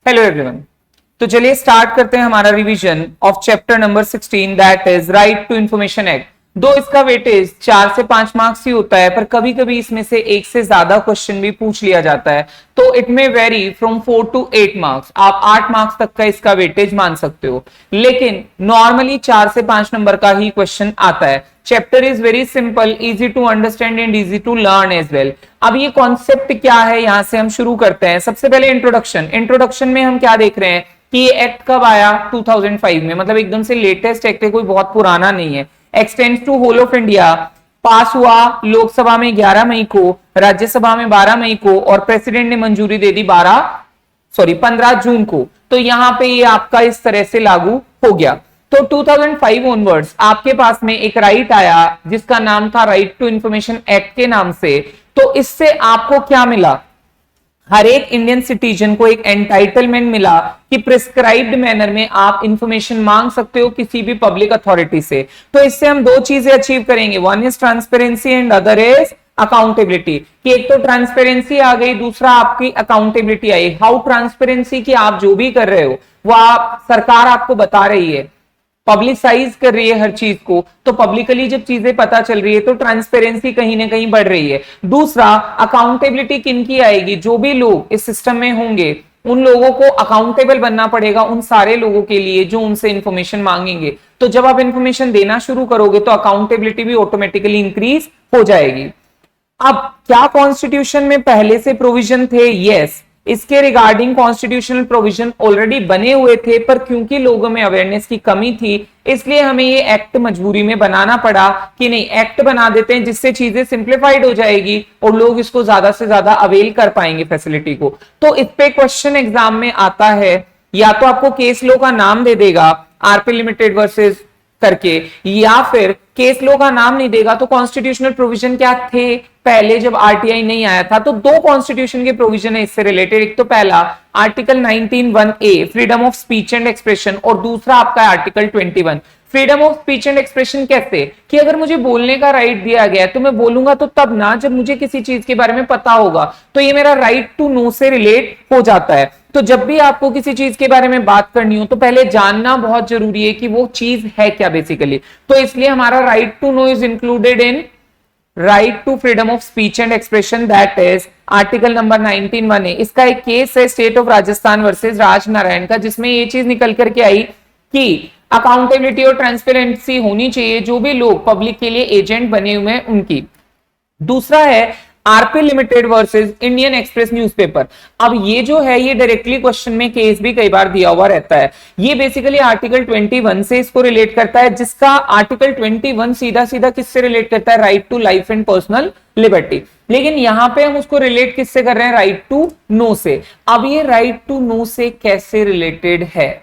Hello everyone. तो चलिए start करते हैं हमारा revision of chapter number 16 that is right to information act. दो इसका वेटेज 4 से 5 मार्क्स ही होता है, पर कभी कभी इसमें से एक से ज्यादा क्वेश्चन भी पूछ लिया जाता है, तो it may very from 4 to 8 marks. आप 8 मार्क्स तक का इसका वेटेज मान सकते हो, लेकिन नॉर्मली 4 से 5 नंबर का ही क्वेश्चन आता है। Chapter is very simple, easy to understand and easy to learn as well. अब ये कॉन्सेप्ट क्या है, यहां से हम शुरू करते हैं। सबसे पहले इंट्रोडक्शन में हम क्या देख रहे हैं कि ये एक्ट कब आया, 2005 में, मतलब एकदम से लेटेस्ट एक्ट है, कोई बहुत पुराना नहीं है। Extends to whole of India, पास हुआ लोकसभा में 11 मई को, राज्यसभा में 12 मई को, और प्रेसिडेंट ने मंजूरी दे दी 15 जून को। तो यहां पे ये आपका इस तरह से लागू हो गया। तो 2005 ऑनवर्ड्स आपके पास में एक राइट आया जिसका नाम था राइट टू इंफॉर्मेशन एक्ट के नाम से। तो इससे आपको क्या मिला, हर एक इंडियन सिटीजन को एक एंटाइटलमेंट मिला कि प्रिस्क्राइब्ड मैनर में आप इंफॉर्मेशन मांग सकते हो किसी भी पब्लिक अथॉरिटी से। तो इससे हम दो चीजें अचीव करेंगे, one is transparency and other is accountability. कि एक तो ट्रांसपेरेंसी आ गई, दूसरा आपकी अकाउंटेबिलिटी आई। हाउ ट्रांसपेरेंसी की आप जो भी कर रहे हो वो सरकार आपको बता रही है, पब्लिसाइज कर रही है हर चीज को, तो पब्लिकली जब चीजें पता चल रही है तो ट्रांसपेरेंसी कहीं ना कहीं बढ़ रही है। दूसरा, अकाउंटेबिलिटी किनकी आएगी, जो भी लोग इस सिस्टम में होंगे उन लोगों को अकाउंटेबल बनना पड़ेगा उन सारे लोगों के लिए जो उनसे इंफॉर्मेशन मांगेंगे। तो जब आप इंफॉर्मेशन देना शुरू करोगे तो अकाउंटेबिलिटी भी ऑटोमेटिकली इंक्रीज हो जाएगी। अब क्या कॉन्स्टिट्यूशन में पहले से प्रोविजन थे? यस, इसके रिगार्डिंग कॉन्स्टिट्यूशनल प्रोविजन ऑलरेडी बने हुए थे, पर क्योंकि लोगों में अवेयरनेस की कमी थी इसलिए हमें ये एक्ट मजबूरी में बनाना पड़ा कि नहीं, एक्ट बना देते हैं जिससे चीजें सिंप्लीफाइड हो जाएगी और लोग इसको ज्यादा से ज्यादा अवेल कर पाएंगे फैसिलिटी को। तो इस पे क्वेश्चन एग्जाम में आता है, या तो आपको केस लो का नाम दे देगा आरपी लिमिटेड वर्सेस करके, या फिर केस लो का नाम नहीं देगा तो कॉन्स्टिट्यूशनल प्रोविजन क्या थे पहले जब आरटीआई नहीं आया था। तो दो कॉन्स्टिट्यूशन के प्रोविजन है इससे रिलेटेड, एक तो पहला article 19(1)(a) freedom of speech and expression, और दूसरा आपका article 21 freedom of speech and expression. कैसे कि अगर मुझे बोलने का राइट दिया गया है तो मैं बोलूंगा तो तब ना जब मुझे किसी चीज के बारे में पता होगा, तो ये मेरा राइट टू नो से रिलेट हो जाता है। तो जब भी आपको किसी चीज के बारे में बात करनी हो तो पहले जानना बहुत जरूरी है कि वो चीज है क्या बेसिकली। तो इसलिए हमारा right to know is included in right to freedom of speech and expression, that is article number 19(1)(a). इसका एक केस है state of Rajasthan versus Rajnarayan का, जिसमें ये चीज निकल करके आई कि अकाउंटेबिलिटी और ट्रांसपेरेंसी होनी चाहिए जो भी लोग पब्लिक के लिए एजेंट बने हुए हैं उनकी। दूसरा है RP limited versus Indian express newspaper. अब ये जो है ये डायरेक्टली क्वेश्चन में केस भी कई बार दिया हुआ रहता है। ये बेसिकली आर्टिकल 21 से इसको रिलेट करता है, जिसका आर्टिकल 21 सीधा सीधा किससे रिलेट करता है, right to life and personal liberty. लेकिन यहां पे हम उसको रिलेट किससे कर रहे हैं, राइट टू नो से। अब ये राइट टू नो से कैसे रिलेटेड है,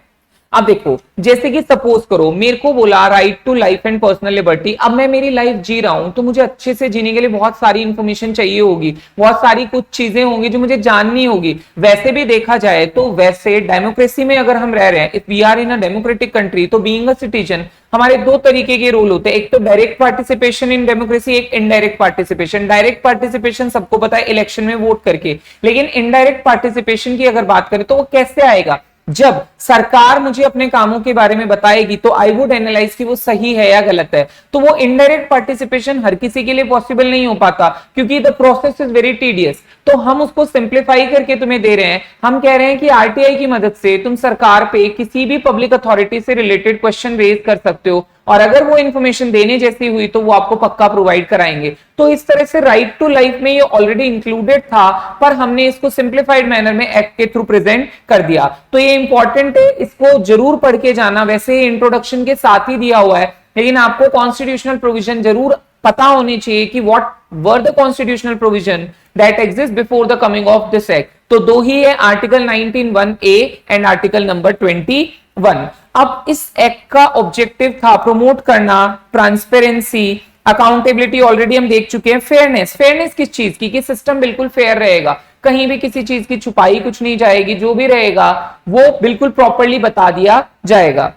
अब देखो, जैसे कि सपोज करो मेरे को बोला right to life and personal liberty. अब मैं मेरी लाइफ जी रहा हूं तो मुझे अच्छे से जीने के लिए बहुत सारी इंफॉर्मेशन चाहिए होगी, बहुत सारी कुछ चीजें होंगी जो मुझे जाननी होगी। वैसे भी देखा जाए तो वैसे डेमोक्रेसी में अगर हम रह रहे हैं, if we are in a democratic country, तो बीइंग अ सिटीजन हमारे दो तरीके के रोल होते हैं, एक तो डायरेक्ट पार्टिसिपेशन इन डेमोक्रेसी, एक इनडायरेक्ट पार्टिसिपेशन। डायरेक्ट पार्टिसिपेशन सबको पता है इलेक्शन में वोट करके, लेकिन इनडायरेक्ट पार्टिसिपेशन की अगर बात करें तो वो कैसे आएगा, जब सरकार मुझे अपने कामों के बारे में बताएगी तो आई वुड एनालाइज कि वो सही है या गलत है। तो वो इनडायरेक्ट पार्टिसिपेशन हर किसी के लिए पॉसिबल नहीं हो पाता क्योंकि the process is very tedious. तो हम उसको सिंप्लीफाई करके तुम्हें दे रहे हैं। हम कह रहे हैं कि आरटीआई की मदद से तुम सरकार पे किसी भी पब्लिक अथॉरिटी से रिलेटेड क्वेश्चन रेज कर सकते हो, और अगर वो इंफॉर्मेशन देने जैसी हुई तो वो आपको पक्का प्रोवाइड कराएंगे। तो इस तरह से राइट टू लाइफ में ये ऑलरेडी इंक्लूडेड था, पर हमने इसको सिंप्लीफाइड मैनर में एक्ट के थ्रू प्रेजेंट कर दिया। तो ये इंपॉर्टेंट है, इसको जरूर पढ़ के जाना। वैसे इंट्रोडक्शन के साथ ही दिया हुआ है, लेकिन आपको कॉन्स्टिट्यूशनल प्रोविजन जरूर पता होनी चाहिए कि what were the constitutional provision that exist before the coming of this act. तो दो ही है, article 19(1)(a) and article number 21। अब इस एक्ट का ऑब्जेक्टिव था प्रमोट करना ट्रांसपेरेंसी, अकाउंटेबिलिटी ऑलरेडी हम देख चुके हैं, फेयरनेस किस चीज की, कि सिस्टम बिल्कुल फेयर रहेगा, कहीं भी किसी चीज की छुपाई कुछ नहीं जाएगी, जो भी रहेगा वो बिल्कुल प्रॉपरली बता दिया जाएगा।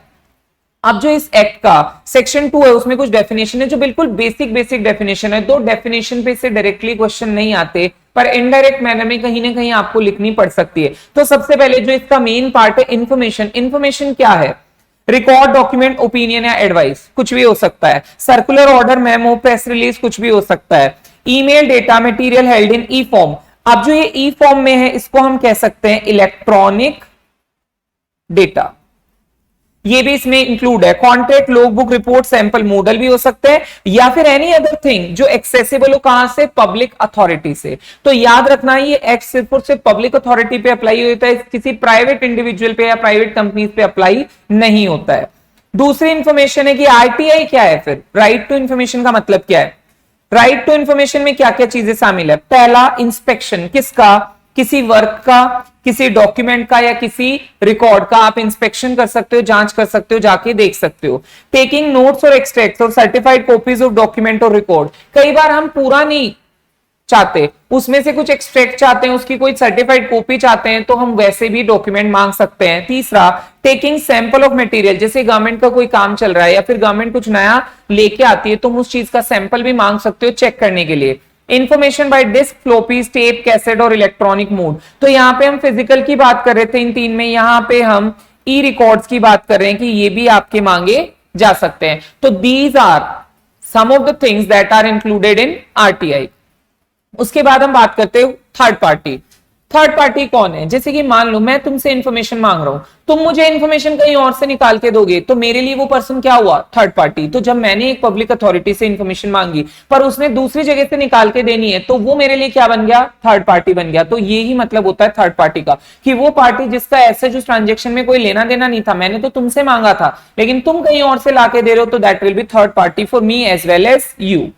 अब जो इस एक्ट का सेक्शन 2 है उसमें कुछ डेफिनेशन है जो बिल्कुल बेसिक डेफिनेशन है। दो डेफिनेशन पे से डायरेक्टली क्वेश्चन नहीं आते, पर इनडायरेक्ट मैनर में कहीं ना कहीं आपको लिखनी पड़ सकती है। तो सबसे पहले जो इसका मेन पार्ट है इंफॉर्मेशन, इंफॉर्मेशन क्या है? रिकॉर्ड, डॉक्यूमेंट, ओपिनियन या एडवाइस, कुछ भी हो सकता है। Circular, order, memo, press release, कुछ भी हो सकता है। Email, data, material held in E form. अब जो ये ई फॉर्म में है इसको हम कह सकते हैं इलेक्ट्रॉनिक डेटा, ये भी इसमें इंक्लूड है। Contract, log book, report, sample, model भी हो सकते हैं, या फिर एनी अदर थिंग जो एक्सेसिबल हो, कहां से? पब्लिक अथॉरिटी से। तो याद रखना ये एक्ट सिर्फ और सिर्फ पब्लिक अथॉरिटी पे अप्लाई होता है, किसी प्राइवेट इंडिविजुअल पे या प्राइवेट कंपनीज पे अप्लाई नहीं होता है। दूसरी इंफॉर्मेशन है कि आरटीआई क्या है, फिर राइट टू इंफॉर्मेशन का मतलब क्या है? राइट टू इंफॉर्मेशन में क्या क्या चीजें शामिल है? पहला, इंस्पेक्शन, किसका? किसी वर्क का, किसी डॉक्यूमेंट का या किसी रिकॉर्ड का आप इंस्पेक्शन कर सकते हो, जांच कर सकते हो, जाके देख सकते हो। टेकिंग नोट्स और एक्सट्रैक्ट्स और सर्टिफाइड कॉपीज ऑफ डॉक्यूमेंट और रिकॉर्ड। कई बार हम पूरा नहीं चाहते, उसमें से कुछ एक्सट्रैक्ट चाहते हैं, उसकी कोई सर्टिफाइड कॉपी चाहते हैं, तो हम वैसे भी डॉक्यूमेंट मांग सकते हैं। तीसरा, टेकिंग सैंपल ऑफ मटेरियल, जैसे गवर्नमेंट का कोई काम चल रहा है या फिर गवर्नमेंट कुछ नया लेके आती है, तो हम उस चीज का सैंपल भी मांग सकते हो चेक करने के लिए। Information by disk, floppies, tape, cassette और इलेक्ट्रॉनिक मोड। तो यहाँ पे हम फिजिकल की बात कर रहे थे इन तीन में, यहाँ पे हम ई रिकॉर्ड्स की बात कर रहे हैं कि ये भी आपके मांगे जा सकते हैं। तो these are some of the things that are included in RTI. उसके बाद हम बात करते हैं थर्ड पार्टी। थर्ड पार्टी कौन है? जैसे कि मान लो मैं तुमसे इंफॉर्मेशन मांग रहा हूं, तुम मुझे इंफॉर्मेशन कहीं और से निकाल के दोगे, तो मेरे लिए वो पर्सन क्या हुआ? Third party. तो जब मैंने एक पब्लिक अथॉरिटी से इंफॉर्मेशन मांगी पर उसने दूसरी जगह से निकाल के देनी है, तो वो मेरे लिए क्या बन गया? थर्ड पार्टी बन गया। तो ये ही मतलब होता है थर्ड पार्टी का, कि वो पार्टी जिसका ऐसे जो ट्रांजेक्शन में कोई लेना देना नहीं था, मैंने तो तुमसे मांगा था लेकिन तुम कहीं और से लाके दे रहे हो, तो that will be third party for me as well as you.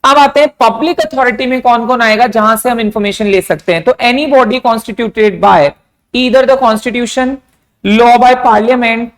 अब आते हैं पब्लिक अथॉरिटी में कौन कौन आएगा जहां से हम इंफॉर्मेशन ले सकते हैं। तो any body constituted by either the constitution, law by parliament,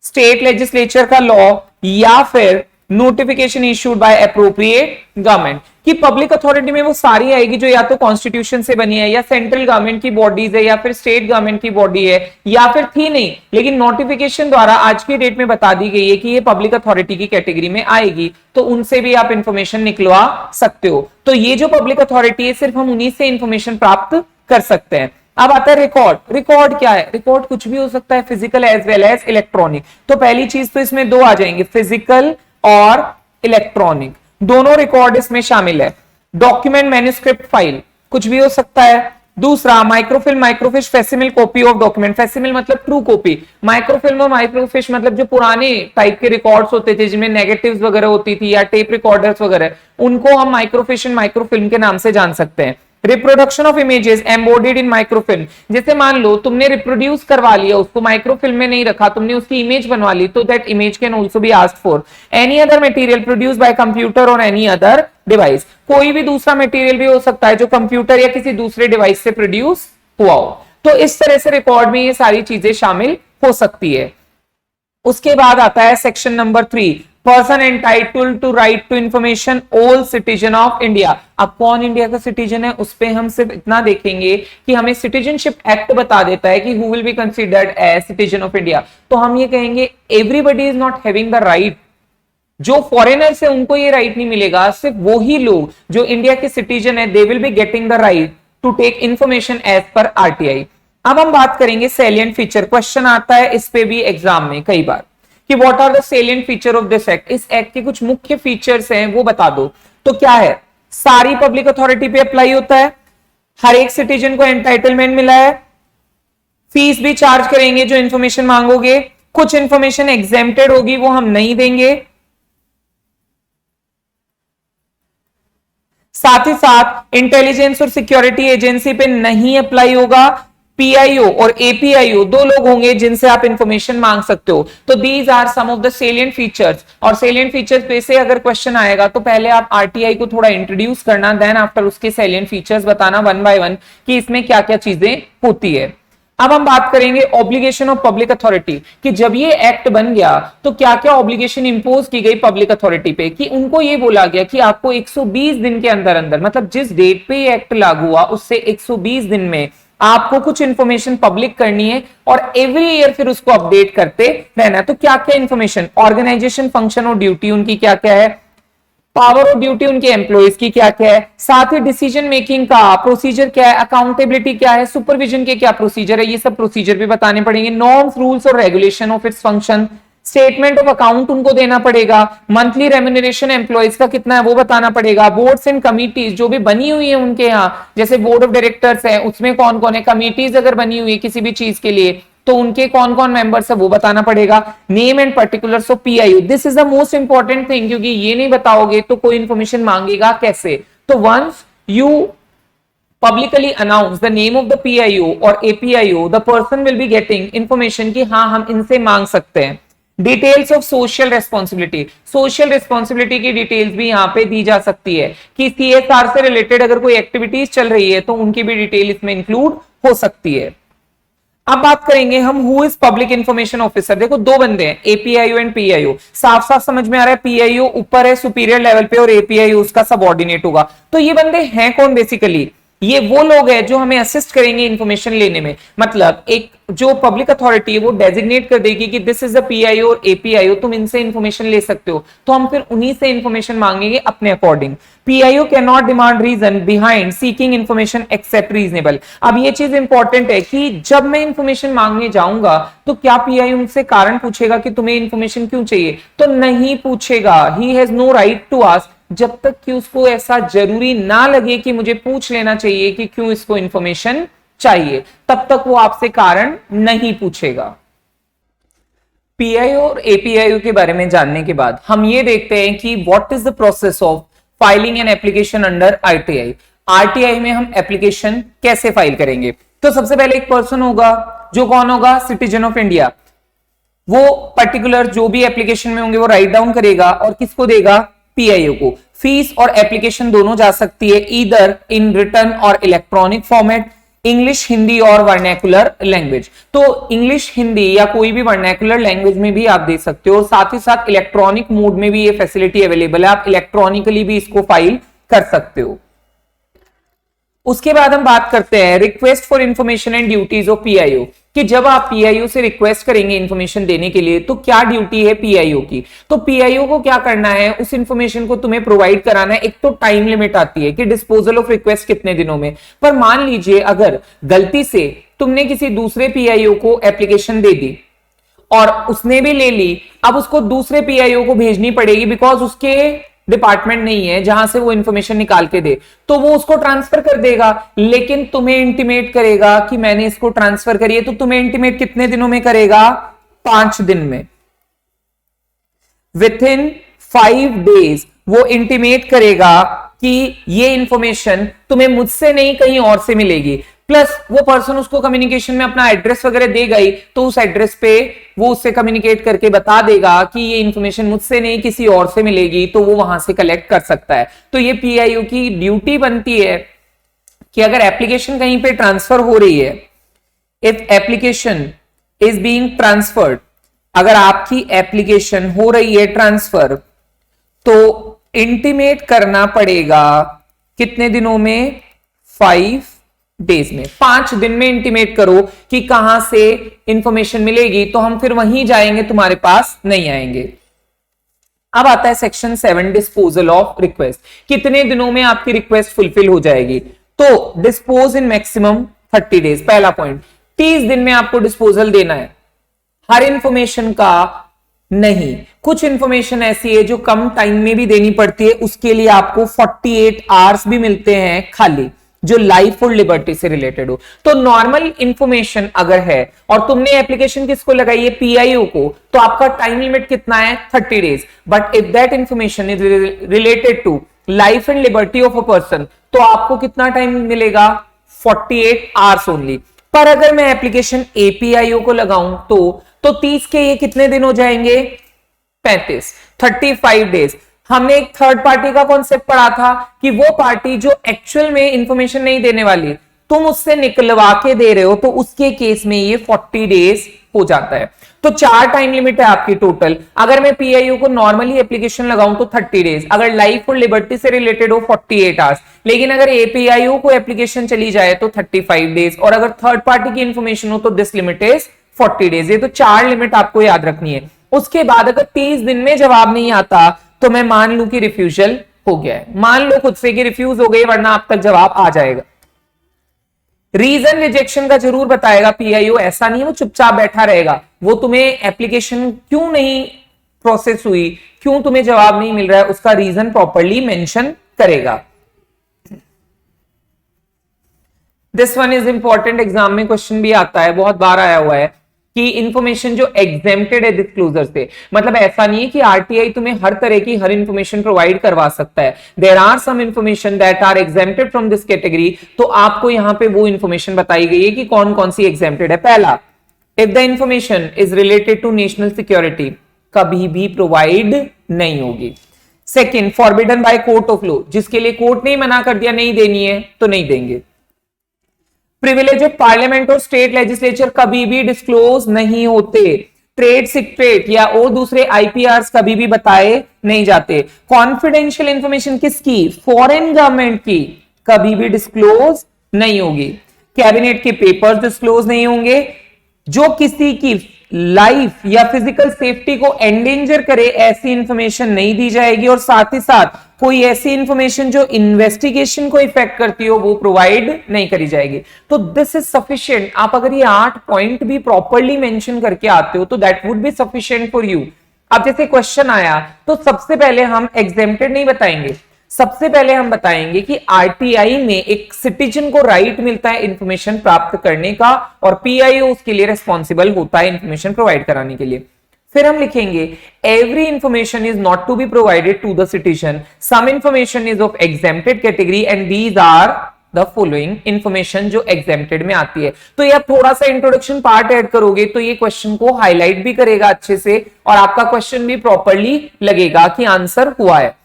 state legislature का लॉ, या फिर notification issued by appropriate government. कि पब्लिक अथॉरिटी में वो सारी आएगी जो या तो कॉन्स्टिट्यूशन से बनी है, या सेंट्रल गवर्नमेंट की बॉडीज है, या फिर स्टेट गवर्नमेंट की बॉडी है, या फिर थी नहीं लेकिन नोटिफिकेशन द्वारा आज की डेट में बता दी गई है कि ये पब्लिक अथॉरिटी की कैटेगरी में आएगी, तो उनसे भी आप इंफॉर्मेशन निकलवा सकते हो। तो ये जो पब्लिक अथॉरिटी है सिर्फ हम उन्हीं से इंफॉर्मेशन प्राप्त कर सकते हैं। अब आता है रिकॉर्ड। रिकॉर्ड क्या है? रिकॉर्ड कुछ भी हो सकता है, physical as well as electronic. तो पहली चीज तो इसमें दो आ जाएंगे, फिजिकल और इलेक्ट्रॉनिक, दोनों रिकॉर्ड इसमें शामिल है। डॉक्यूमेंट, मैन्युस्क्रिप्ट, फाइल, कुछ भी हो सकता है। दूसरा, माइक्रोफिल्म, माइक्रोफिश, फैसिमिल, कॉपी ऑफ डॉक्यूमेंट। फैसिमिल मतलब ट्रू कॉपी, माइक्रोफिल्म और माइक्रोफिश मतलब जो पुराने टाइप के रिकॉर्ड्स होते थे जिनमें नेगेटिव्स वगैरह होती थी या टेप रिकॉर्डर्स वगैरह, उनको हम माइक्रोफिश एंड माइक्रोफिल्म के नाम से जान सकते हैं। Reproduction of images embodied in microfilm, जैसे मान लो तुमने रिप्रोड्यूस करवा लिया, उसको माइक्रोफिल्म में नहीं रखा, तुमने उसकी इमेज बनवा ली, तो that image can also be asked for. Any other material produced by computer और एनी अदर डिवाइस, कोई भी दूसरा मटेरियल भी हो सकता है जो कंप्यूटर या किसी दूसरे डिवाइस से प्रोड्यूस हुआ हो। तो इस तरह से रिकॉर्ड में ये सारी चीजें शामिल हो सकती है। उसके बाद आता है section number 3, person entitled to right to information all citizen of India. अब कौन इंडिया का सिटीजन है उस पे हम सिर्फ इतना देखेंगे कि हमें सिटीजनशिप एक्ट बता देता है कि who will be considered as citizen of India. तो हम ये कहेंगे everybody is not having the right, जो फॉरेनर्स है उनको ये राइट नहीं मिलेगा, सिर्फ वो ही लोग जो इंडिया के सिटीजन है they will be getting the right to take information as per RTI. अब हम बात करेंगे सैलिएंट फीचर। क्वेश्चन आता है इस पे भी एग्जाम में कई बार कि what are the salient feature of this act. इस एक्ट के कुछ मुख्य फीचर्स हैं वो बता दो। तो क्या है? सारी पब्लिक अथॉरिटी पे अप्लाई होता है, हर एक सिटीजन को एंटाइटलमेंट मिला है, फीस भी चार्ज करेंगे जो इंफॉर्मेशन मांगोगे, कुछ इंफॉर्मेशन एग्जेम्प्टेड होगी वो हम नहीं देंगे, साथ ही साथ इंटेलिजेंस और सिक्योरिटी एजेंसी पे नहीं अप्लाई होगा, पीआईओ और एपीआईओ दो लोग होंगे जिनसे आप इंफॉर्मेशन मांग सकते हो। तो these are some of the salient features. और सेलिएंट फीचर्स पे से अगर क्वेश्चन आएगा तो पहले आप आरटीआई को थोड़ा इंट्रोड्यूस करना, देन आफ्टर उसके सेलिएंट फीचर्स बताना वन बाय वन कि इसमें क्या क्या चीजें होती है। अब हम बात करेंगे ऑब्लिगेशन ऑफ पब्लिक अथॉरिटी कि जब ये एक्ट बन गया तो क्या क्या ऑब्लिगेशन इंपोज की गई पब्लिक अथॉरिटी पे, कि उनको ये बोला गया कि आपको 120 दिन के अंदर अंदर, मतलब जिस डेट पे ये एक्ट लागू हुआ उससे 120 दिन में आपको कुछ इंफॉर्मेशन पब्लिक करनी है और एवरी ईयर फिर उसको अपडेट करते रहना है। तो क्या क्या इंफॉर्मेशन, ऑर्गेनाइजेशन, फंक्शन और ड्यूटी उनकी क्या क्या है, पावर और ड्यूटी उनके एम्प्लॉइज की क्या क्या है, साथ ही डिसीजन मेकिंग का प्रोसीजर क्या है, अकाउंटेबिलिटी क्या है, सुपरविजन के क्या प्रोसीजर है, ये सब प्रोसीजर भी बताने पड़ेंगे, नॉर्म्स रूल्स और regulation of its function, statement of account उनको देना पड़ेगा, मंथली रेम्यूनरेशन एम्प्लॉइज का कितना है वो बताना पड़ेगा, बोर्ड्स एंड कमिटीज जो भी बनी हुई है उनके यहाँ, जैसे बोर्ड ऑफ डायरेक्टर्स है उसमें कौन कौन है, कमिटीज अगर बनी हुई है किसी भी चीज के लिए तो उनके कौन कौन मेंबर्स है वो बताना पड़ेगा, name and particulars of PIO, this is the most important thing, क्योंकि ये नहीं बताओगे तो कोई इंफॉर्मेशन मांगेगा कैसे। तो once you publicly announce the name of the PIO or APIO, the person will be getting information कि हाँ हम इनसे मांग सकते हैं। Details of social responsibility, social responsibility की डिटेल्स भी यहाँ पे दी जा सकती है कि CSR से रिलेटेड अगर कोई एक्टिविटीज चल रही है तो उनकी भी डिटेल इसमें इंक्लूड हो सकती है। अब बात करेंगे हम who is public information officer. देखो दो बंदे हैं, एपीआईओ एंड पीआईओ, साफ साफ समझ में आ रहा है पीआईओ ऊपर है सुपीरियर लेवल पे और एपीआईओ उसका सबऑर्डिनेट होगा। तो ये बंदे हैं कौन बेसिकली, ये वो लोग हैं जो हमें असिस्ट करेंगे इंफॉर्मेशन लेने में। मतलब एक जो पब्लिक अथॉरिटी है वो डेजिग्नेट कर देगी कि दिस इज द पीआईओ और एपीआईओ, तुम इनसे इंफॉर्मेशन ले सकते हो, तो हम फिर उन्हीं से इंफॉर्मेशन मांगेंगे अपने according. PIO can not demand reason behind seeking information except reasonable. अब ये चीज इंपॉर्टेंट है कि जब मैं इंफॉर्मेशन मांगने जाऊंगा तो क्या पीआईओ मुझसे कारण पूछेगा कि तुम्हें इंफॉर्मेशन क्यों चाहिए, तो नहीं पूछेगा। He has no right to ask, जब तक कि उसको ऐसा जरूरी ना लगे कि मुझे पूछ लेना चाहिए कि क्यों इसको इंफॉर्मेशन चाहिए, तब तक वो आपसे कारण नहीं पूछेगा। पीआईओ और एपीआईओ के बारे में जानने के बाद हम ये देखते हैं कि what is the process of filing an application under RTI. RTI में हम एप्लीकेशन कैसे फाइल करेंगे, तो सबसे पहले एक पर्सन होगा, जो कौन होगा, सिटीजन ऑफ इंडिया। वो पर्टिकुलर जो भी एप्लीकेशन में होंगे वो राइट डाउन करेगा और किसको देगा, पीआईओ को। फीस और एप्लीकेशन दोनों जा सकती है ईदर इन रिटन और इलेक्ट्रॉनिक फॉर्मेट, इंग्लिश, हिंदी और वर्नैकुलर लैंग्वेज। तो इंग्लिश, हिंदी या कोई भी वर्नैकुलर लैंग्वेज में भी आप दे सकते हो, और साथ ही साथ इलेक्ट्रॉनिक मोड में भी ये फैसिलिटी अवेलेबल है, आप इलेक्ट्रॉनिकली भी इसको फाइल कर सकते हो। उसके बाद हम बात करते हैं request for information and duties of PIO, कि जब आप पीआईओ से रिक्वेस्ट करेंगे इंफॉर्मेशन देने के लिए तो क्या ड्यूटी है पीआईओ की। तो पीआईओ को क्या करना है, उस इंफॉर्मेशन को तुम्हें प्रोवाइड कराना है। एक तो टाइम लिमिट आती है कि डिस्पोजल ऑफ रिक्वेस्ट कितने दिनों में, पर मान लीजिए अगर गलती से तुमने किसी दूसरे पीआईओ को एप्लीकेशन दे दी और उसने भी ले ली, अब उसको दूसरे पीआईओ को भेजनी पड़ेगी बिकॉज उसके डिपार्टमेंट नहीं है जहां से वो इंफॉर्मेशन निकाल के दे, तो वो उसको ट्रांसफर कर देगा, लेकिन तुम्हें इंटीमेट करेगा कि मैंने इसको ट्रांसफर करी है। तो तुम्हें इंटीमेट कितने दिनों में करेगा, 5 दिन में। विथ इन 5 डेज वो इंटीमेट करेगा कि ये इंफॉर्मेशन तुम्हें मुझसे नहीं कहीं और से मिलेगी। प्लस वो पर्सन उसको कम्युनिकेशन में अपना एड्रेस वगैरह देगा ही, तो उस एड्रेस पे वो उससे कम्युनिकेट करके बता देगा कि ये इंफॉर्मेशन मुझसे नहीं किसी और से मिलेगी, तो वो वहां से कलेक्ट कर सकता है। तो ये पीआईओ की ड्यूटी बनती है कि अगर एप्लीकेशन कहीं पे ट्रांसफर हो रही है, if application is being transferred, अगर आपकी एप्लीकेशन हो रही है ट्रांसफर, तो इंटीमेट करना पड़ेगा कितने दिनों में, 5 डेज में। 5 दिन में इंटीमेट करो कि कहां से इंफॉर्मेशन मिलेगी, तो हम फिर वहीं जाएंगे, तुम्हारे पास नहीं आएंगे। अब आता है सेक्शन 7 डिस्पोजल ऑफ रिक्वेस्ट, कितने दिनों में आपकी रिक्वेस्ट फुलफिल हो जाएगी। तो डिस्पोज इन मैक्सिमम 30 डेज, पहला पॉइंट, 30 दिन में आपको डिस्पोजल देना है। हर इंफॉर्मेशन का नहीं, कुछ इंफॉर्मेशन ऐसी है जो कम टाइम में भी देनी पड़ती है, उसके लिए आपको 48 आवर्स भी मिलते हैं खाली, जो लाइफ और लिबर्टी से रिलेटेड हो। तो नॉर्मल इंफॉर्मेशन अगर है और तुमने एप्लीकेशन किसको लगाई है, पीआईओ को, तो आपका टाइम लिमिट कितना है, 30 days. But if that information is related to life and liberty of a person, तो आपको कितना टाइम मिलेगा, 48 आवर्स ओनली। पर अगर मैं एप्लीकेशन एपीआईओ को लगाऊं तो 30 के ये कितने दिन हो जाएंगे, 35 डेज। हमने एक थर्ड पार्टी का कॉन्सेप्ट पढ़ा था कि वो पार्टी जो एक्चुअल में इंफॉर्मेशन नहीं देने वाली, तुम उससे निकलवा के दे रहे हो, तो उसके केस में ये 40 डेज हो जाता है। तो 4 टाइम लिमिट है आपकी टोटल। अगर मैं पीआईओ को नॉर्मली एप्लीकेशन लगाऊं तो 30 डेज, अगर लाइफ और लिबर्टी से रिलेटेड हो 48 आवर्स, लेकिन अगर एपीआईओ को एप्लीकेशन चली जाए तो 35 डेज, और अगर थर्ड पार्टी की इंफॉर्मेशन हो तो दिस लिमिट इज 40 डेज। ये तो 4 लिमिट आपको याद रखनी है। उसके बाद अगर 30 दिन में जवाब नहीं आता तो मैं मान लूं कि रिफ्यूजल हो गया है, मान लो खुद से कि रिफ्यूज हो गई, वरना आप तक जवाब आ जाएगा। रीजन रिजेक्शन का जरूर बताएगा पीआईओ, ऐसा नहीं वो चुपचाप बैठा रहेगा, वो तुम्हें एप्लीकेशन क्यों नहीं प्रोसेस हुई, क्यों तुम्हें जवाब नहीं मिल रहा है, उसका रीजन प्रॉपर्ली मेंशन करेगा। This one is important, exam में क्वेश्चन भी आता है, बहुत बार आया हुआ है कि इंफॉर्मेशन जो एग्जेम्प्टेड है डिस्क्लोजर से, मतलब ऐसा नहीं है कि आरटीआई तुम्हें हर तरह की हर इंफॉर्मेशन प्रोवाइड करवा सकता है। There are some information that are exempted from this category, तो आपको यहां पे वो इंफॉर्मेशन बताई गई है कि कौन कौन सी एग्जेम्प्टेड है। पहला, if the information is related to national security, कभी भी प्रोवाइड नहीं होगी। Second, forbidden by court of law, जिसके लिए कोर्ट ने मना कर दिया नहीं देनी है तो नहीं देंगे। प्रिविलेज ऑफ पार्लियामेंट और स्टेट लेजिस्लेचर कभी भी डिस्क्लोज नहीं होते। ट्रेड सीक्रेट या और दूसरे आईपीआर कभी भी बताए नहीं जाते। कॉन्फिडेंशियल इंफॉर्मेशन किसकी, फॉरेन गवर्नमेंट की, कभी भी डिस्क्लोज नहीं होगी। कैबिनेट के पेपर्स डिस्क्लोज नहीं होंगे। जो किसी की लाइफ या फिजिकल सेफ्टी को एंडेंजर करे ऐसी इंफॉर्मेशन नहीं दी जाएगी, और साथ ही साथ कोई ऐसी इंफॉर्मेशन जो इन्वेस्टिगेशन को इफेक्ट करती हो वो प्रोवाइड नहीं करी जाएगी। तो दिस इज सफिशिएंट। आप अगर ये 8 पॉइंट भी प्रॉपर्ली मेंशन करके आते हो तो that would be sufficient for you. अब जैसे क्वेश्चन आया तो सबसे पहले हम एग्जेम्प्टेड नहीं बताएंगे, सबसे पहले हम बताएंगे कि आरटीआई में एक सिटीजन को राइट मिलता है इंफॉर्मेशन प्राप्त करने का, और पीआईओ उसके लिए रिस्पॉन्सिबल होता है इंफॉर्मेशन प्रोवाइड कराने के लिए। फिर हम लिखेंगे every information is not to be provided to the citizen, some information is of exempted category and these are the following information जो एग्जेम्प्टेड में आती है। तो ये थोड़ा सा इंट्रोडक्शन पार्ट ऐड करोगे तो ये क्वेश्चन को हाईलाइट भी करेगा अच्छे से, और आपका क्वेश्चन भी प्रॉपर्ली लगेगा कि आंसर हुआ है।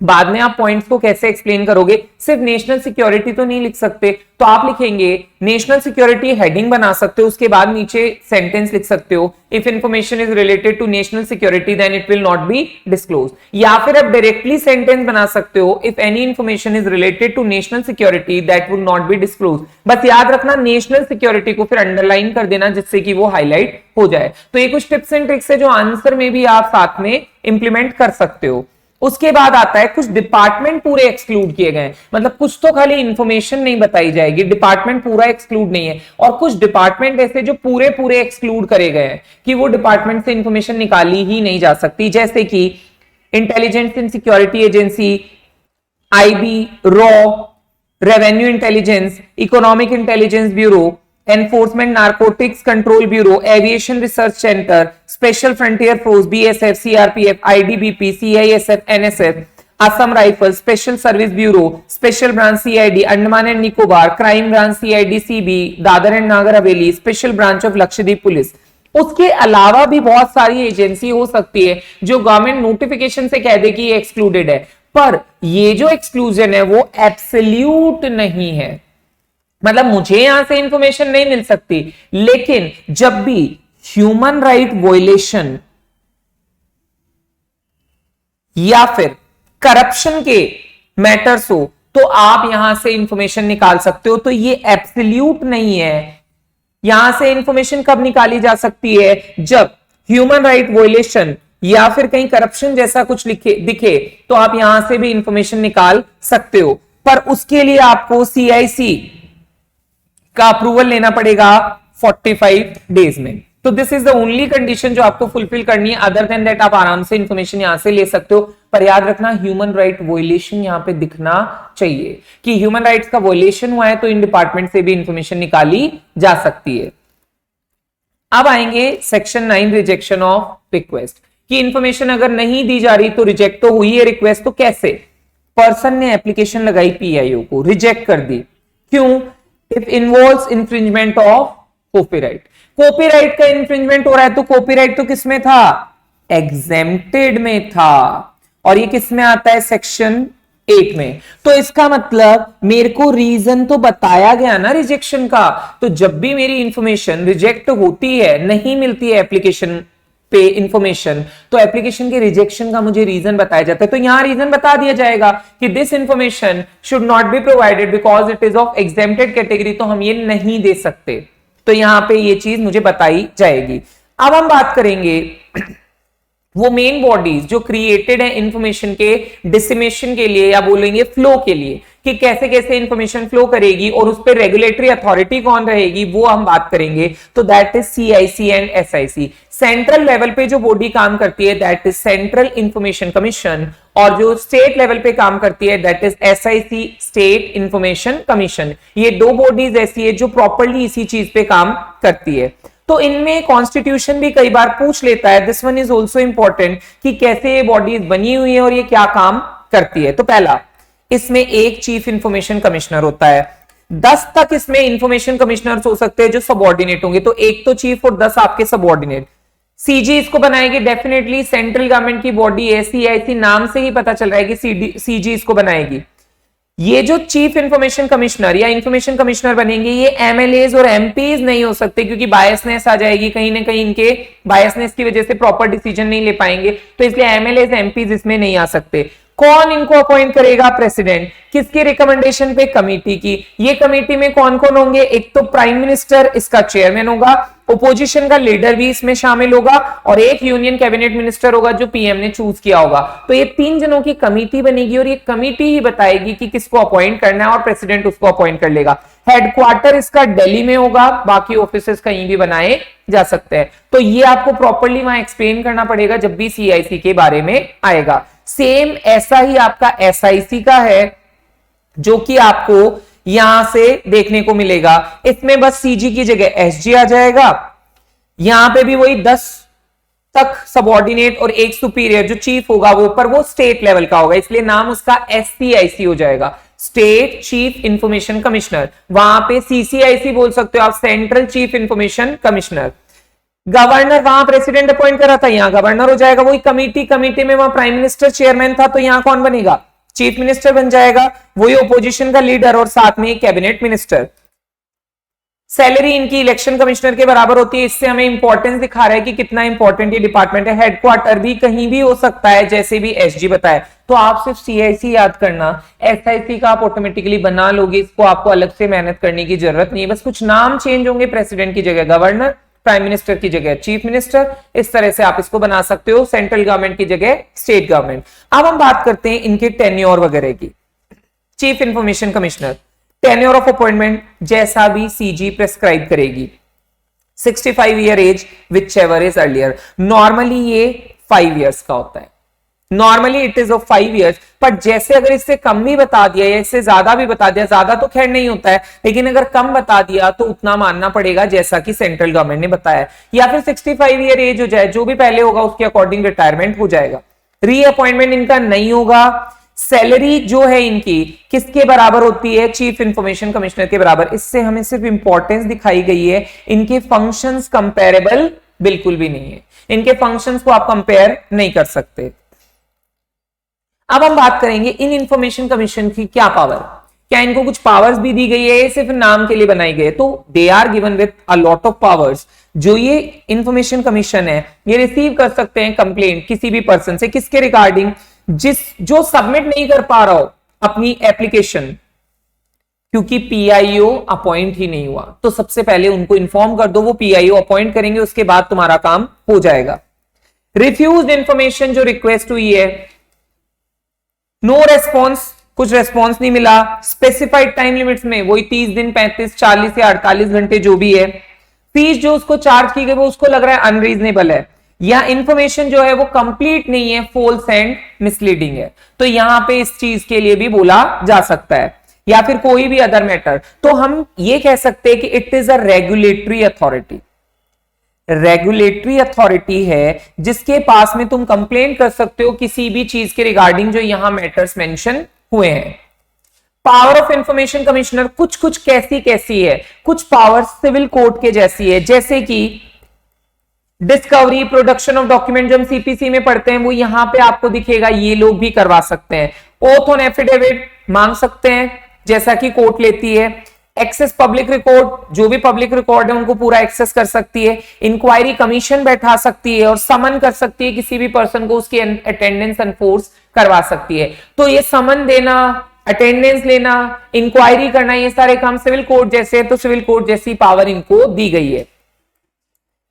बाद में आप पॉइंट्स को कैसे एक्सप्लेन करोगे, सिर्फ नेशनल सिक्योरिटी तो नहीं लिख सकते, तो आप लिखेंगे नेशनल सिक्योरिटी हेडिंग बना सकते हो, उसके बाद नीचे सेंटेंस लिख सकते हो if information is related to national security then it will not be disclose, या फिर आप डायरेक्टली सेंटेंस बना सकते हो if any information is related to national security that will not be disclose. बस याद रखना नेशनल सिक्योरिटी को फिर अंडरलाइन कर देना जिससे कि वो हाईलाइट हो जाए। तो ये कुछ टिप्स एंड ट्रिक्स है जो आंसर में भी आप साथ में इंप्लीमेंट कर सकते हो। उसके बाद आता है कुछ डिपार्टमेंट पूरे एक्सक्लूड किए गए, मतलब कुछ तो खाली इंफॉर्मेशन नहीं बताई जाएगी, डिपार्टमेंट पूरा एक्सक्लूड नहीं है, और कुछ डिपार्टमेंट ऐसे जो पूरे पूरे एक्सक्लूड करे गए हैं कि वो डिपार्टमेंट से इंफॉर्मेशन निकाली ही नहीं जा सकती, जैसे कि intelligence and security agency, IB, raw, revenue intelligence, economic intelligence bureau, enforcement narcotics control bureau, aviation research centre, special frontier force, BSF, CRPF, ITBP, CISF, NSF, Assam rifle, special service bureau, special branch CID, Andaman and Nicobar, crime branch CID CB, Dadar and Nagar Haveli, special branch of Lakshadweep police. उसके अलावा भी बहुत सारी agency हो सकती है जो government notification से कह दे कि ये एक्सक्लूडेड है, पर ये जो एक्सक्लूजन है वो एब्सोल्यूट नहीं है, मतलब मुझे यहां से इंफॉर्मेशन नहीं मिल सकती, लेकिन जब भी ह्यूमन राइट वॉयलेशन या फिर करप्शन के मैटर्स हो तो आप यहां से इंफॉर्मेशन निकाल सकते हो। तो ये एब्सोल्यूट नहीं है। यहां से इंफॉर्मेशन कब निकाली जा सकती है, जब ह्यूमन राइट वॉयलेशन या फिर कहीं करप्शन जैसा कुछ दिखे तो आप यहां से भी इंफॉर्मेशन निकाल सकते हो, पर उसके लिए आपको सीआईसी का अप्रूवल लेना पड़ेगा 45 डेज में। तो this is the only condition जो आपको फुलफिल करनी है, अदर देन दैट आप आराम से इंफॉर्मेशन यहां से ले सकते हो। पर याद रखना ह्यूमन राइट वॉयलेशन यहां पे दिखना चाहिए कि ह्यूमन राइट्स का वॉयलेशन हुआ है, तो इन डिपार्टमेंट से भी इंफॉर्मेशन निकाली जा सकती है। अब आएंगे सेक्शन 9 रिजेक्शन ऑफ रिक्वेस्ट, कि इंफॉर्मेशन अगर नहीं दी जा रही तो रिजेक्ट तो हुई है रिक्वेस्ट, तो कैसे? पर्सन ने एप्लीकेशन लगाई पीआईओ को, रिजेक्ट कर दी, क्यों? If involves infringement of copyright, copyright का इंफ्रिंजमेंट हो रहा है, तो कॉपीराइट तो किसमें था? एग्जेम्प्टेड में था, और ये किसमें आता है? सेक्शन 8 में। तो इसका मतलब मेरे को रीजन तो बताया गया ना रिजेक्शन का, तो जब भी मेरी इंफॉर्मेशन रिजेक्ट होती है, नहीं मिलती है एप्लीकेशन पे इंफॉर्मेशन, तो एप्लीकेशन के रिजेक्शन का मुझे रीजन बताया जाता है। तो यहां रीजन बता दिया जाएगा कि this information should not be provided because it is of exempted category, तो हम ये नहीं दे सकते, तो यहां पे ये चीज मुझे बताई जाएगी। अब हम बात करेंगे वो मेन बॉडीज जो क्रिएटेड है इंफॉर्मेशन के डिसिमेशन के लिए या बोलेंगे फ्लो के लिए, कि कैसे कैसे इंफॉर्मेशन फ्लो करेगी और उस पर रेगुलेटरी अथॉरिटी कौन रहेगी, वो हम बात करेंगे। तो that is CIC and SIC. Central level पे जो बॉडी काम करती है that is central information commission, और जो स्टेट लेवल पे काम करती है that is SIC, state information commission. ये दो बॉडीज ऐसी है जो प्रॉपरली इसी चीज पे काम करती है। तो इनमें कॉन्स्टिट्यूशन भी कई बार पूछ लेता है, this one is also important, कि कैसे ये बॉडीज बनी हुई है और ये क्या काम करती है। तो पहला, इसमें एक चीफ इंफॉर्मेशन कमिश्नर होता है, 10 तक इसमें इंफॉर्मेशन कमिश्नर्स हो सकते हैं जो सबऑर्डिनेट होंगे, तो एक तो चीफ और 10 आपके सबऑर्डिनेट। सीजी इसको बनाएगी, डेफिनेटली सेंट्रल गवर्नमेंट की बॉडी है, सीआईसी नाम से ही पता चल रहा है कि सीजी इसको बनाएगी। ये जो चीफ इंफॉर्मेशन कमिश्नर या इंफॉर्मेशन कमिश्नर बनेंगे ये एमएलएज और एमपीज नहीं हो सकते, क्योंकि बायसनेस आ जाएगी, कहीं ना कहीं इनके बायसनेस की वजह से प्रॉपर डिसीजन नहीं ले पाएंगे, तो इसलिए एमएलएज एमपीज इसमें नहीं आ सकते। कौन इनको अपॉइंट करेगा? प्रेसिडेंट। किसके रिकमेंडेशन पे? कमेटी की। ये कमेटी में कौन कौन होंगे? एक तो प्राइम मिनिस्टर इसका चेयरमैन होगा, ओपोजिशन का लीडर भी इसमें शामिल होगा, और एक यूनियन कैबिनेट मिनिस्टर होगा जो पीएम ने चूज किया होगा। तो ये 3 जनों की कमेटी बनेगी और ये कमेटी ही बताएगी कि किसको अपॉइंट करना है, और प्रेसिडेंट उसको अपॉइंट कर लेगा। हेडक्वार्टर इसका दिल्ली में होगा, बाकी ऑफिसेस कहीं भी बनाए जा सकते हैं। तो ये आपको प्रॉपर्ली वहां एक्सप्लेन करना पड़ेगा जब भी सीआईसी के बारे में आएगा। सेम ऐसा ही आपका एसआईसी का है, जो कि आपको यहां से देखने को मिलेगा। इसमें बस सीजी की जगह एसजी आ जाएगा, यहां पे भी वही 10 तक सबऑर्डिनेट और एक सुपीरियर जो चीफ होगा वो, पर वो स्टेट लेवल का होगा, इसलिए नाम उसका एससीआईसी हो जाएगा, स्टेट चीफ इंफॉर्मेशन कमिश्नर। वहां पे सीसीआईसी बोल सकते हो आप, central chief information commissioner. Governor, वहां प्रेसिडेंट अपॉइंट करा था, यहां गवर्नर हो जाएगा। वही कमेटी में वहां प्राइम मिनिस्टर चेयरमैन था, तो यहां कौन बनेगा? चीफ मिनिस्टर बन जाएगा, वही ओपोजिशन का लीडर और साथ में कैबिनेट मिनिस्टर। सैलरी इनकी इलेक्शन कमिश्नर के बराबर होती है, इससे हमें इंपॉर्टेंस दिखा रहा है कि कितना इंपॉर्टेंट ये डिपार्टमेंट है। हेडक्वार्टर भी कहीं भी हो सकता है, जैसे भी एसजी बताया। तो आप सिर्फ सीआईसी याद करना, एसआईसी का आप ऑटोमेटिकली बना लोगे, इसको आपको अलग से मेहनत करने की जरूरत नहीं है, बस कुछ नाम चेंज होंगे, प्रेसिडेंट की जगह गवर्नर, प्राइम मिनिस्टर की जगह चीफ मिनिस्टर, इस तरह से आप इसको बना सकते हो, सेंट्रल गवर्नमेंट की जगह स्टेट गवर्नमेंट। अब हम बात करते हैं इनके टेन्योर वगैरह की। Chief information commissioner, tenure of appointment जैसा भी सीजी प्रेस्क्राइब करेगी, 65 year age whichever is earlier. Normally ये 5 इयर्स का होता है, normally it is of 5 years, पर जैसे अगर इससे कम भी बता दिया या इससे ज्यादा भी बता दिया, ज्यादा तो खैर नहीं होता है, लेकिन अगर कम बता दिया तो उतना मानना पड़ेगा जैसा कि सेंट्रल गवर्नमेंट ने बताया। या फिर 65 ईयर एज हो जाए, जो भी पहले होगा उसके अकॉर्डिंग रिटायरमेंट हो जाएगा। रीअपॉइंटमेंट इनका नहीं होगा। सैलरी जो है इनकी किसके बराबर होती है? चीफ इंफॉर्मेशन कमिश्नर के बराबर। इससे हमें सिर्फ इंपॉर्टेंस दिखाई गई है, इनके फंक्शंस कंपेरेबल बिल्कुल भी नहीं है, इनके फंक्शंस को आप कंपेयर नहीं कर सकते। अब हम बात करेंगे इन इंफॉर्मेशन कमीशन की क्या पावर, क्या इनको कुछ पावर्स भी दी गई है, सिर्फ नाम के लिए बनाई गई है? तो they are given with a lot of powers. जो ये इंफॉर्मेशन कमीशन है ये रिसीव कर सकते हैं कंप्लेंट किसी भी पर्सन से, किसके रिगार्डिंग? जो सबमिट नहीं कर पा रहा हो अपनी एप्लीकेशन, क्योंकि पीआईओ अपॉइंट ही नहीं हुआ, तो सबसे पहले उनको इन्फॉर्म कर दो, वो पीआईओ अपॉइंट करेंगे, उसके बाद तुम्हारा काम हो जाएगा। रिफ्यूज्ड इंफॉर्मेशन जो रिक्वेस्ट हुई है, नो रेस्पॉन्स, कुछ रेस्पॉन्स नहीं मिला, स्पेसिफाइड टाइम लिमिट्स में, वही 30 दिन, 35, 40 या 48 घंटे जो भी है। फीस जो उसको चार्ज की गई वो उसको लग रहा है अनरीजनेबल है, या इंफॉर्मेशन जो है वो कंप्लीट नहीं है, फॉल्स एंड मिसलीडिंग है, तो यहां पे इस चीज के लिए भी बोला जा सकता है। या फिर कोई भी अदर मैटर, तो हम ये कह सकते हैं कि it is a regulatory authority. Regulatory authority है जिसके पास में तुम कंप्लेंट कर सकते हो किसी भी चीज के रिगार्डिंग जो यहां मैटर्स मेंशन हुए हैं। पावर ऑफ इंफॉर्मेशन कमिश्नर कुछ कुछ कैसी है, कुछ पावर सिविल कोर्ट के जैसी है, जैसे कि डिस्कवरी, प्रोडक्शन ऑफ डॉक्यूमेंट जो हम सीपीसी में पढ़ते हैं वो यहां पे आपको दिखेगा, ये लोग भी करवा सकते हैं। ओथ ऑन एफिडेविट मांग सकते हैं जैसा कि कोर्ट लेती है। एक्सेस पब्लिक रिकॉर्ड, जो भी पब्लिक रिकॉर्ड है उनको पूरा एक्सेस कर सकती है। इंक्वायरी कमीशन बैठा सकती है और समन कर सकती है किसी भी पर्सन को, उसकी अटेंडेंस एनफोर्स करवा सकती है। तो ये समन देना, अटेंडेंस लेना, इंक्वायरी करना, ये सारे काम सिविल कोर्ट जैसे है, तो सिविल कोर्ट जैसी पावर इनको दी गई है।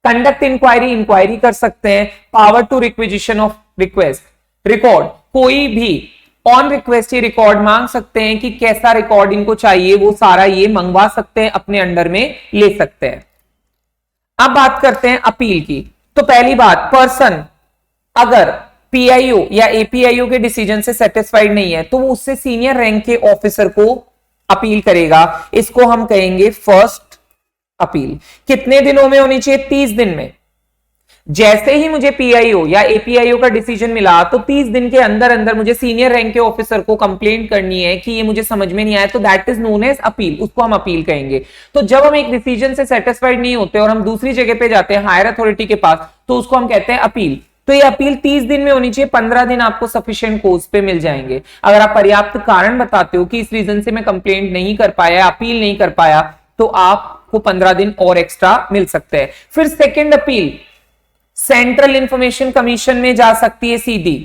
कंडक्ट इंक्वायरी, इंक्वायरी कर सकते हैं। Power to requisition of request, record, कोई भी ऑन रिक्वेस्ट ये रिकॉर्ड मांग सकते हैं कि कैसा रिकॉर्ड इनको चाहिए, वो सारा ये मंगवा सकते हैं, अपने अंडर में ले सकते हैं। अब बात करते हैं अपील की। तो पहली बात, पर्सन अगर पीआईओ या एपीआईओ के डिसीजन से सेटिस्फाइड नहीं है तो वो उससे सीनियर रैंक के ऑफिसर को अपील करेगा। इसको हम कहेंगे फर्स्ट अपील। कितने दिनों में होनी चाहिए? 30 दिन में। जैसे ही मुझे पीआईओ या एपीआईओ का डिसीजन मिला तो 30 दिन के अंदर अंदर मुझे सीनियर रैंक के ऑफिसर को कंप्लेंट करनी है कि ये मुझे समझ में नहीं आया, तो that is known as appeal, उसको हम अपील कहेंगे। तो जब हम एक डिसीजन से सेटिस्फाइड नहीं होते और हम दूसरी जगह पे जाते हैं हायर अथॉरिटी के पास, तो उसको हम कहते हैं अपील। तो ये अपील 30 दिन में होनी चाहिए, 15 दिन आपको सफिशिएंट कोर्स पे मिल जाएंगे। अगर आप पर्याप्त कारण बताते हो कि इस रीजन से मैं कंप्लेंट नहीं कर पाया, अपील नहीं कर पाया, तो आपको 15 दिन और एक्स्ट्रा मिल सकते हैं। फिर second appeal central information commission में जा सकती है सीधी,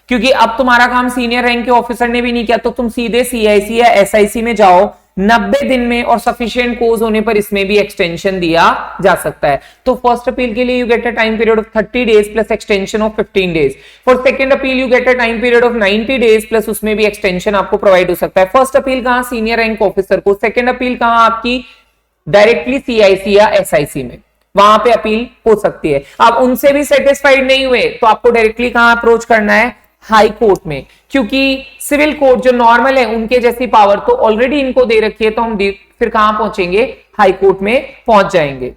क्योंकि अब तुम्हारा काम सीनियर रैंक के ऑफिसर ने भी नहीं किया, तो तुम सीधे सीआईसी या एसआईसी में जाओ 90 दिन में, और सफिशिएंट कोर्स होने पर इसमें भी एक्सटेंशन दिया जा सकता है। तो फर्स्ट अपील के लिए you get a time period of 30 days plus extension of 15 days. For second appeal you get a time period of 90 days plus उसमें भी एक्सटेंशन आपको प्रोवाइड हो सकता है। फर्स्ट अपील कहां? सीनियर रैंक ऑफिसर को। सेकंड अपील कहां? आपकी डायरेक्टली सीआईसी या एसआईसी में, वहां पे अपील हो सकती है। अब उनसे भी सेटिस्फाइड नहीं हुए तो आपको डायरेक्टली कहां अप्रोच करना है? हाई कोर्ट में, क्योंकि सिविल कोर्ट जो नॉर्मल है उनके जैसी पावर तो ऑलरेडी इनको दे रखी है, तो हम फिर कहां पहुंचेंगे? हाई कोर्ट में पहुंच जाएंगे।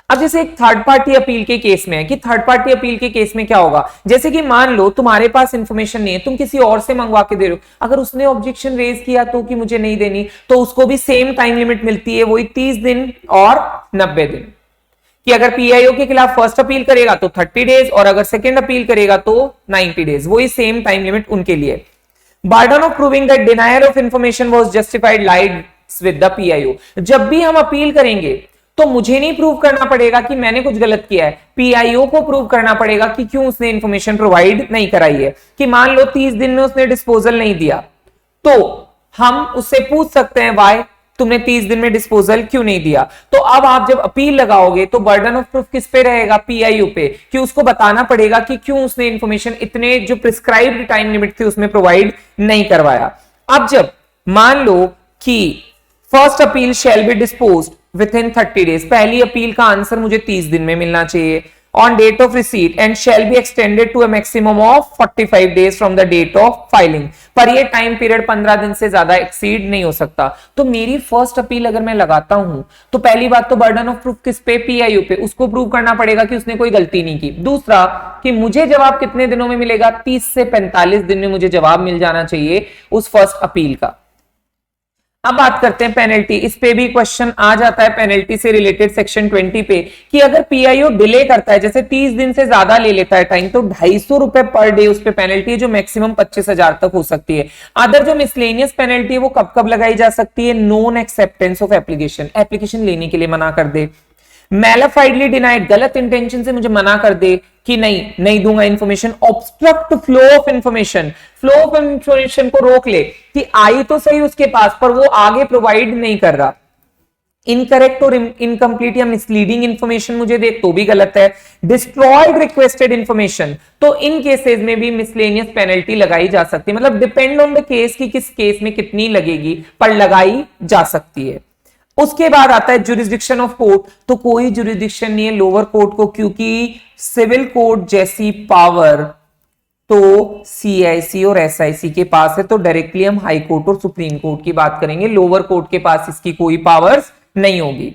अब जैसे एक थर्ड पार्टी अपील के केस में है कि थर्ड पार्टी अपील के केस में क्या होगा, जैसे कि मान लो तुम्हारे पास इंफॉर्मेशन नहीं है, तुम किसी और से मंगवा के दे रहे हो, अगर उसने ऑब्जेक्शन रेज किया तो कि मुझे नहीं देनी, तो उसको भी सेम टाइम लिमिट मिलती है, वही 30 दिन और 90 दिन। कि अगर पीआईओ के खिलाफ फर्स्ट अपील करेगा तो 30 डेज, और अगर सेकंड अपील करेगा तो 90 डेज, वही सेम टाइम लिमिट उनके लिए। Burden of proving that डिनायर of information was justified lies with the PIO. जब भी हम अपील करेंगे तो मुझे नहीं प्रूव करना पड़ेगा कि मैंने कुछ गलत किया है, पीआईओ को प्रूव करना पड़ेगा कि क्यों उसने इंफॉर्मेशन प्रोवाइड नहीं कराई है। कि मान लो 30 दिन में उसने डिस्पोजल नहीं दिया, तो हम उससे पूछ सकते हैं वाई तुमने 30 दिन में डिस्पोजल क्यों नहीं दिया। तो अब आप जब अपील लगाओगे तो बर्डन ऑफ प्रूफ किस पे रहेगा? पीआईओ पे, कि उसको बताना पड़ेगा कि क्यों उसने इंफॉर्मेशन इतने जो प्रिस्क्राइब्ड टाइम लिमिट थी उसमें प्रोवाइड नहीं करवाया। अब जब मान लो कि first appeal shall be disposed with in 30 days, पहली अपील का आंसर मुझे 30 दिन में मिलना चाहिए on date of receipt and shall be extended to a maximum of 45 days from the date of filing, पर ये टाइम पीरियड 15 दिन से ज्यादा एक्सीड नहीं हो सकता। तो मेरी फर्स्ट अपील अगर मैं लगाता हूं तो पहली बात तो बर्डन ऑफ प्रूफ किस पे? पीआईओ पे, उसको प्रूव करना पड़ेगा कि उसने कोई गलती नहीं की। दूसरा कि मुझे जवाब कितने दिनों में मिलेगा? 30 से 45 दिन में मुझे जवाब मिल जाना चाहिए उस फर्स्ट अपील का। अब बात करते हैं पेनल्टी। इस पे भी क्वेश्चन आ जाता है पेनल्टी से रिलेटेड सेक्शन 20 पे, कि अगर पीआईओ डिले करता है, जैसे 30 दिन से ज्यादा ले लेता है टाइम, तो 250 रुपए पर डे उस पे पेनल्टी है, जो मैक्सिमम 25,000 तक हो सकती है। अदर जो मिसलेनियस पेनल्टी है वो कब कब लगाई जा सकती है? Non acceptance of application, application लेने के लिए मना कर दे, मैलिफाइडली डिनाइड, गलत इंटेंशन से मुझे मना कर दे कि नहीं दूंगा information, obstruct flow of information, flow of information को रोक ले कि आई तो सही उसके पास पर वो आगे प्रोवाइड नहीं कर रहा, इनकरेक्ट और इनकम्प्लीट या मिसलीडिंग इंफॉर्मेशन मुझे दे तो भी गलत है, डिस्ट्रॉयड रिक्वेस्टेड इंफॉर्मेशन, तो इन केसेस में भी मिसलेनियस पेनल्टी लगाई जा सकती है। मतलब डिपेंड ऑन द केस कि किस केस में कितनी लगेगी, पर लगाई जा सकती है। उसके बाद आता है जुरिस्डिक्शन ऑफ कोर्ट, तो कोई जुरिस्डिक्शन नहीं है लोअर कोर्ट को, क्योंकि सिविल कोर्ट जैसी पावर तो सीआईसी और एसआईसी के पास है, तो डायरेक्टली हम हाई कोर्ट और सुप्रीम कोर्ट की बात करेंगे, लोअर कोर्ट के पास इसकी कोई पावर्स नहीं होगी।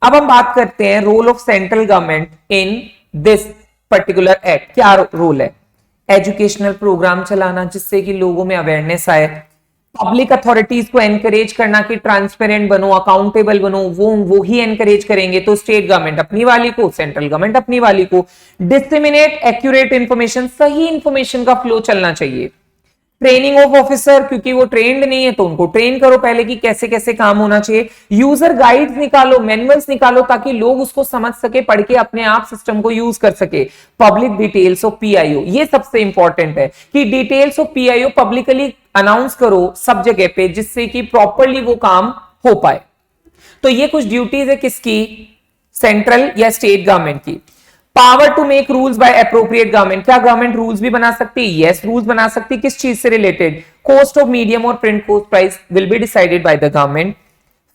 अब हम बात करते हैं role of central government in this particular act. क्या रोल है? एजुकेशनल प्रोग्राम चलाना जिससे कि लोगों में अवेयरनेस आए, पब्लिक अथॉरिटीज को एनकरेज करना कि ट्रांसपेरेंट बनो, अकाउंटेबल बनो, वो ही एनकरेज करेंगे, तो स्टेट गवर्नमेंट अपनी वाली को, सेंट्रल गवर्नमेंट अपनी वाली को। डिसेमिनेट एक्यूरेट इंफॉर्मेशन, सही इंफॉर्मेशन का फ्लो चलना चाहिए। ट्रेनिंग ऑफ ऑफिसर, क्योंकि वो ट्रेंड नहीं है तो उनको ट्रेन करो पहले कि कैसे कैसे काम होना चाहिए। यूजर गाइड्स निकालो, मैनुअल्स निकालो, ताकि लोग उसको समझ सके, पढ़ के अपने आप सिस्टम को यूज कर सके। पब्लिक डिटेल्स ऑफ पीआईओ, ये सबसे इंपॉर्टेंट है कि details of PIO publicly announce करो सब जगह पे, जिससे कि प्रॉपरली वो काम हो पाए। तो ये कुछ ड्यूटीज है किसकी? सेंट्रल या स्टेट गवर्नमेंट की। Power to make rules by appropriate government, क्या गवर्नमेंट रूल्स भी बना सकती है? यस, रूल्स बना सकती है। किस चीज से रिलेटेड? कॉस्ट ऑफ मीडियम और print cost price will be decided by the government.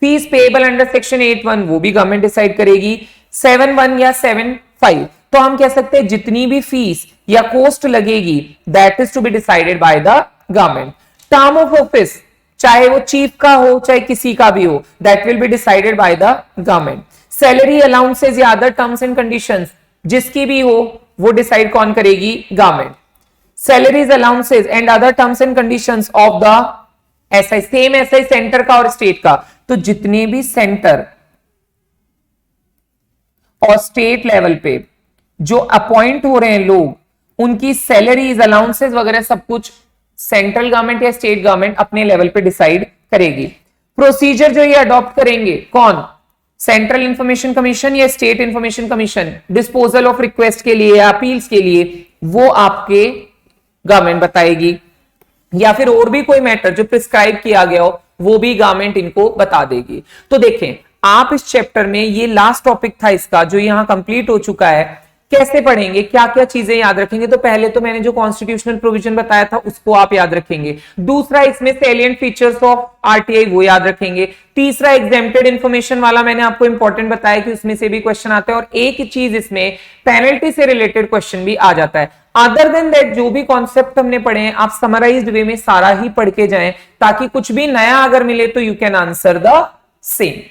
Fees payable under section 8(1) वो भी गवर्नमेंट डिसाइड करेगी। 7(1) या 7(5) तो हम कह सकते हैं जितनी भी फीस या कॉस्ट लगेगी that is to be decided by the government. Term of office, चाहे वो चीफ का हो चाहे किसी का भी हो, that will B decided by the government. Salary allowances या अदर टर्म्स एंड कंडीशंस जिसकी भी हो वो डिसाइड कौन करेगी? Government. Salaries allowances and other terms and conditions of the SI, same SI centre का और स्टेट का। तो जितने भी सेंटर और स्टेट लेवल पे जो अपॉइंट हो रहे हैं लोग, उनकी सैलरीज अलाउंसेस वगैरह सब कुछ सेंट्रल गवर्नमेंट या स्टेट गवर्नमेंट अपने लेवल पे डिसाइड करेगी। प्रोसीजर जो ये अडॉप्ट करेंगे कौन? सेंट्रल इंफॉर्मेशन कमीशन या state information commission? Disposal of request के लिए या अपील्स के लिए वो आपके गवर्नमेंट बताएगी, या फिर और भी कोई मैटर जो प्रिस्क्राइब किया गया हो वो भी गवर्नमेंट इनको बता देगी। तो देखें आप इस चैप्टर में, ये लास्ट टॉपिक था इसका जो यहां कंप्लीट हो चुका है। कैसे पढ़ेंगे, क्या क्या चीजें याद रखेंगे? तो पहले तो मैंने जो कॉन्स्टिट्यूशनल प्रोविजन बताया था उसको आप याद रखेंगे। दूसरा, इसमें सैलिएंट फीचर्स ऑफ आरटीआई वो याद रखेंगे। तीसरा, एग्जेम्प्टेड इंफॉर्मेशन वाला मैंने आपको इंपॉर्टेंट बताया कि उसमें से भी क्वेश्चन आता है। और एक चीज इसमें पेनल्टी से रिलेटेड क्वेश्चन भी आ जाता है। अदर देन दैट जो भी कॉन्सेप्ट हमने पढ़े हैं आप समराइज्ड वे में सारा ही पढ़ के जाएं, ताकि कुछ भी नया अगर मिले तो you can answer the same.